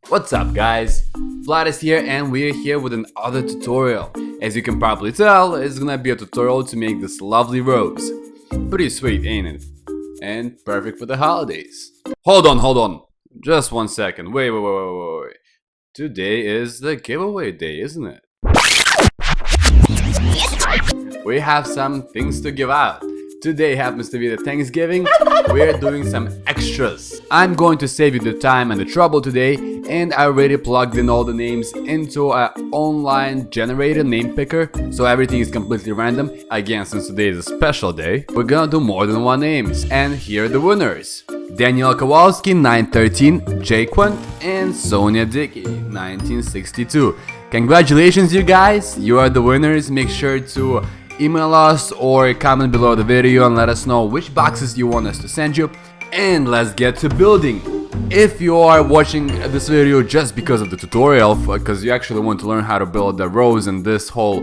What's up guys, Vlad is here and we're here with another tutorial. As you can probably tell, it's gonna be a tutorial to make this lovely rose. Pretty sweet, ain't it? And perfect for the holidays. Hold on, just 1 second, wait. Today is the giveaway day, isn't it? We have some things to give out. Today happens to be the Thanksgiving. We're doing some extras. I'm going to save you the time and the trouble today, and I already plugged in all the names into an online generated name picker, so everything is completely random. Again, since today is a special day, we're gonna do more than one names. And here are the winners: Daniel Kowalski 913, Jaquan, and Sonia Dickey 1962. Congratulations you guys, you are the winners. Make sure to email us or comment below the video and let us know which boxes you want us to send you, and let's get to building. If you are watching this video just because of the tutorial, because you actually want to learn how to build the rose and this whole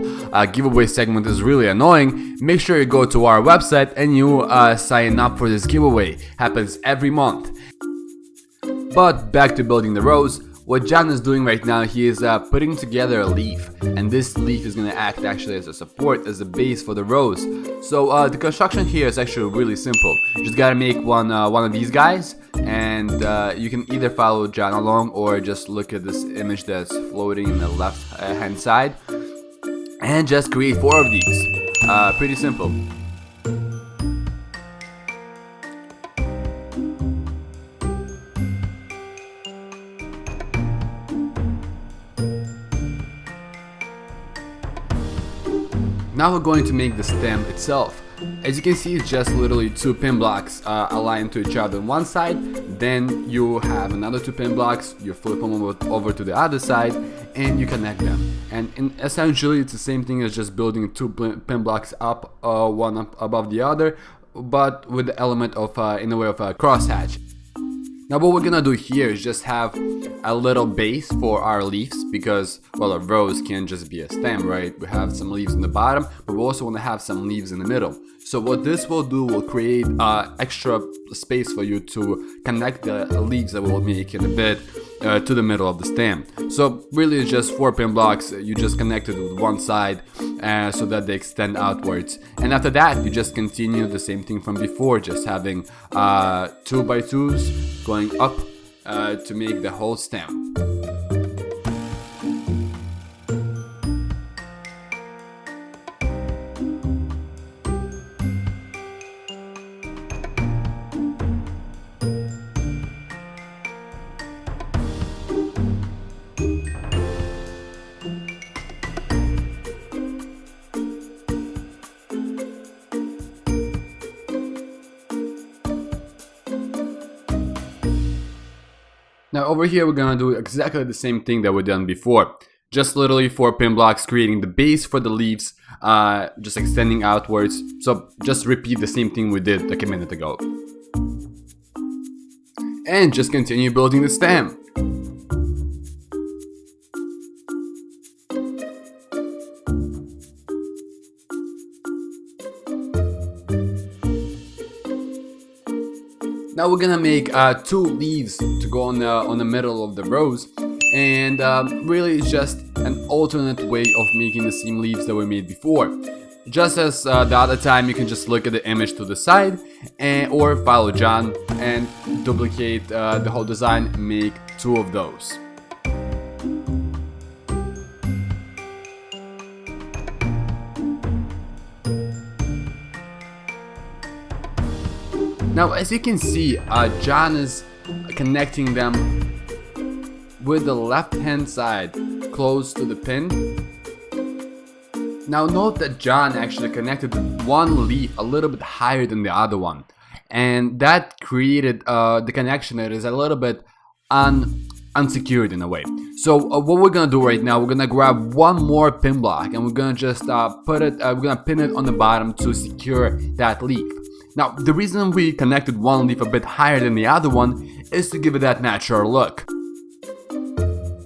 giveaway segment is really annoying, make sure you go to our website and you sign up for this giveaway. Happens every month. But back to building the rose. What John is doing right now, he is putting together a leaf, and this leaf is going to act actually as a support, as a base for the rose. So the construction here is actually really simple. You just gotta make one of these guys, and you can either follow John along or just look at this image that's floating in the left hand side, and just create 4 of these. Pretty simple. Now we're going to make the stem itself. As you can see, it's just literally 2 pin blocks aligned to each other on one side. Then you have another 2 pin blocks, you flip them over to the other side, and you connect them. And essentially it's the same thing as just building 2 pin blocks up, one up above the other, but with the element of in the way of a crosshatch. Now what we're gonna do here is just have a little base for our leaves, because, well, a rose can't just be a stem, right? We have some leaves in the bottom, but we also want to have some leaves in the middle. So what this will do will create extra space for you to connect the leaves that we'll make in a bit to the middle of the stem. So really it's just 4 pin blocks. You just connect it with one side so that they extend outwards, and after that you just continue the same thing from before, just having 2x2s going up to make the whole stem. Now over here we're gonna do exactly the same thing that we done before. Just literally 4 pin blocks creating the base for the leaves, just extending outwards. So just repeat the same thing we did like a minute ago. And just continue building the stem. Now we're gonna make 2 leaves to go on the middle of the rose, and really it's just an alternate way of making the same leaves that we made before. Just as the other time, you can just look at the image to the side or follow John and duplicate the whole design and make 2 of those. Now as you can see, John is connecting them with the left hand side close to the pin. Now note that John actually connected one leaf a little bit higher than the other one, and that created the connection that is a little bit unsecured in a way. So what we're gonna do right now, we're gonna grab one more pin block and we're gonna just we're gonna pin it on the bottom to secure that leaf. Now, the reason we connected one leaf a bit higher than the other one is to give it that natural look.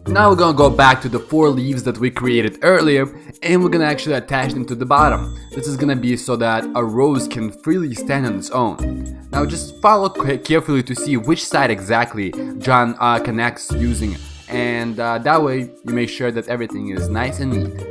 Now we're gonna go back to the 4 leaves that we created earlier, and we're gonna actually attach them to the bottom. This is gonna be so that a rose can freely stand on its own. Now just follow carefully to see which side exactly John connects using and that way you make sure that everything is nice and neat.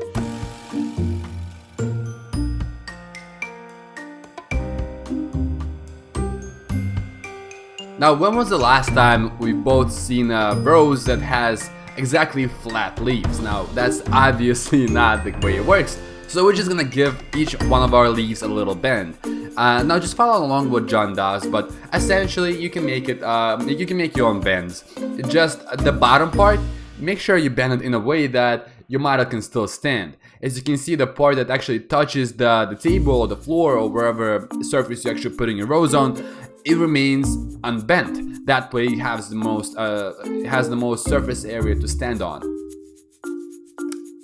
Now, when was the last time we both seen a rose that has exactly flat leaves? Now, that's obviously not the way it works, so we're just gonna give each one of our leaves a little bend. Now, just follow along what John does, but essentially you can make it, you can make your own bends. Just the bottom part, make sure you bend it in a way that your model can still stand. As you can see, the part that actually touches the table or the floor or wherever surface you're actually putting your rose on, it remains unbent. That way it has the most surface area to stand on.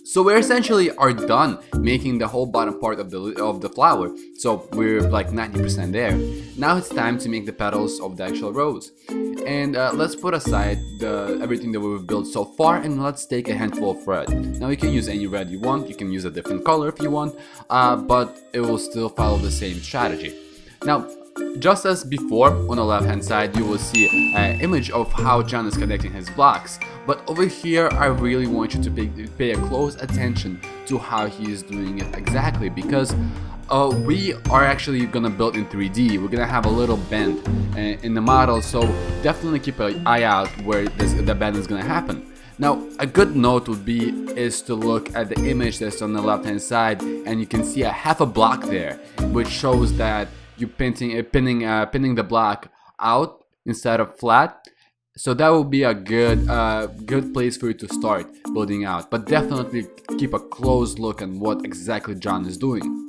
So we essentially are done making the whole bottom part of the flower. So we're like 90% there. Now it's time to make the petals of the actual rose. And let's put aside everything that we've built so far, and let's take a handful of red. Now you can use any red you want, you can use a different color if you want, but it will still follow the same strategy. Now, just as before, on the left hand side you will see an image of how John is connecting his blocks, but over here I really want you to pay a close attention to how he is doing it exactly, because we are actually gonna build in 3D. We're gonna have a little bend in the model, so definitely keep an eye out where the bend is gonna happen. Now, a good note would be is to look at the image that's on the left hand side, and you can see a half a block there, which shows that you're pinning the block out instead of flat. So that will be a good place for you to start building out, but definitely keep a close look at what exactly John is doing.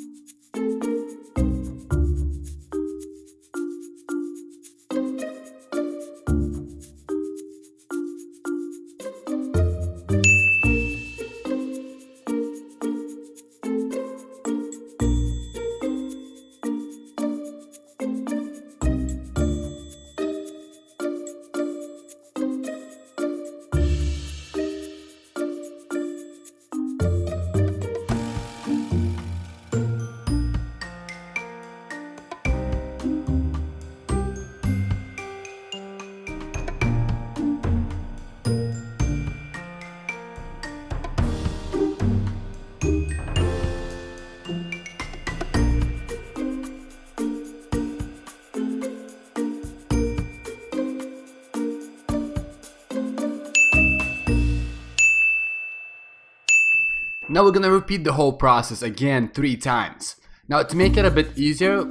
Now we're gonna repeat the whole process again 3 times. Now, to make it a bit easier,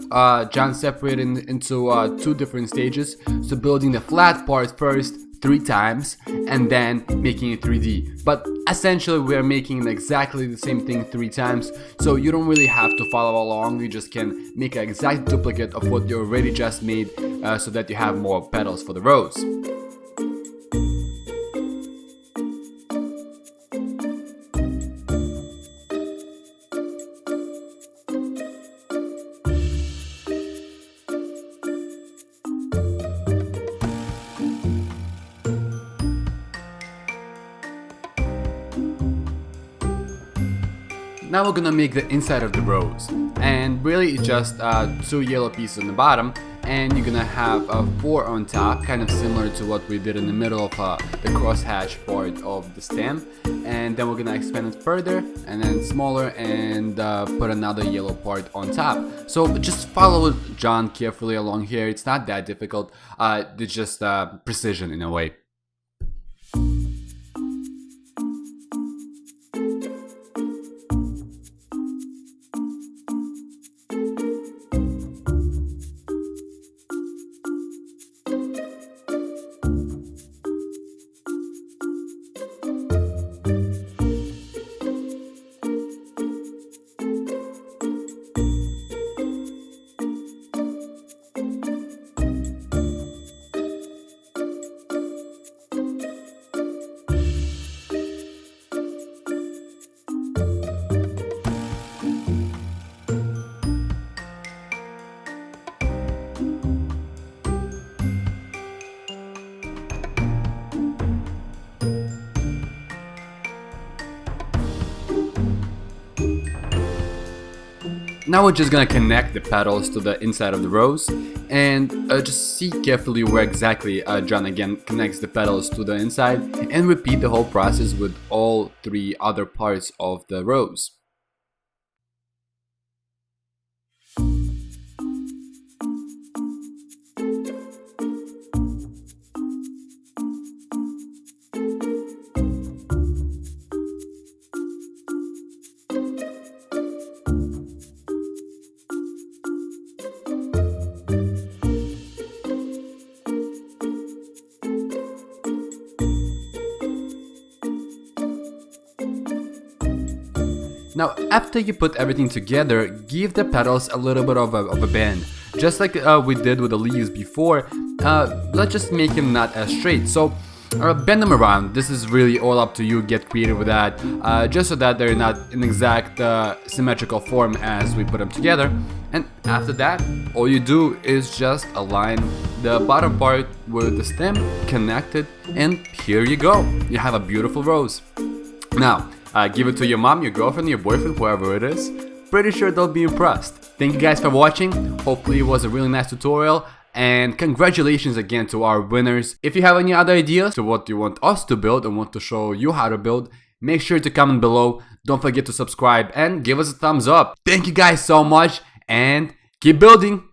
John separated into 2 different stages. So building the flat part first 3 times and then making it 3D. But essentially we are making exactly the same thing 3 times, so you don't really have to follow along. You just can make an exact duplicate of what you already just made, so that you have more petals for the rose. Now we're gonna make the inside of the rose, and really it's just 2 yellow pieces on the bottom, and you're gonna have 4 on top, kind of similar to what we did in the middle of the crosshatch part of the stem. And then we're gonna expand it further and then smaller, and put another yellow part on top. So just follow John carefully along here. It's not that difficult, it's just precision in a way. Now we're just gonna connect the petals to the inside of the rose, and just see carefully where exactly John again connects the petals to the inside, and repeat the whole process with all 3 other parts of the rose. Now, after you put everything together, give the petals a little bit of a bend. Just like we did with the leaves before, let's just make them not as straight. So, bend them around. This is really all up to you, get creative with that, just so that they're not in exact symmetrical form as we put them together. And after that, all you do is just align the bottom part with the stem, connect it, and here you go. You have a beautiful rose. Now, give it to your mom, your girlfriend, your boyfriend, whoever it is. Pretty sure they'll be impressed. Thank you guys for watching. Hopefully it was a really nice tutorial. And congratulations again to our winners. If you have any other ideas to what you want us to build and want to show you how to build, make sure to comment below. Don't forget to subscribe and give us a thumbs up. Thank you guys so much and keep building.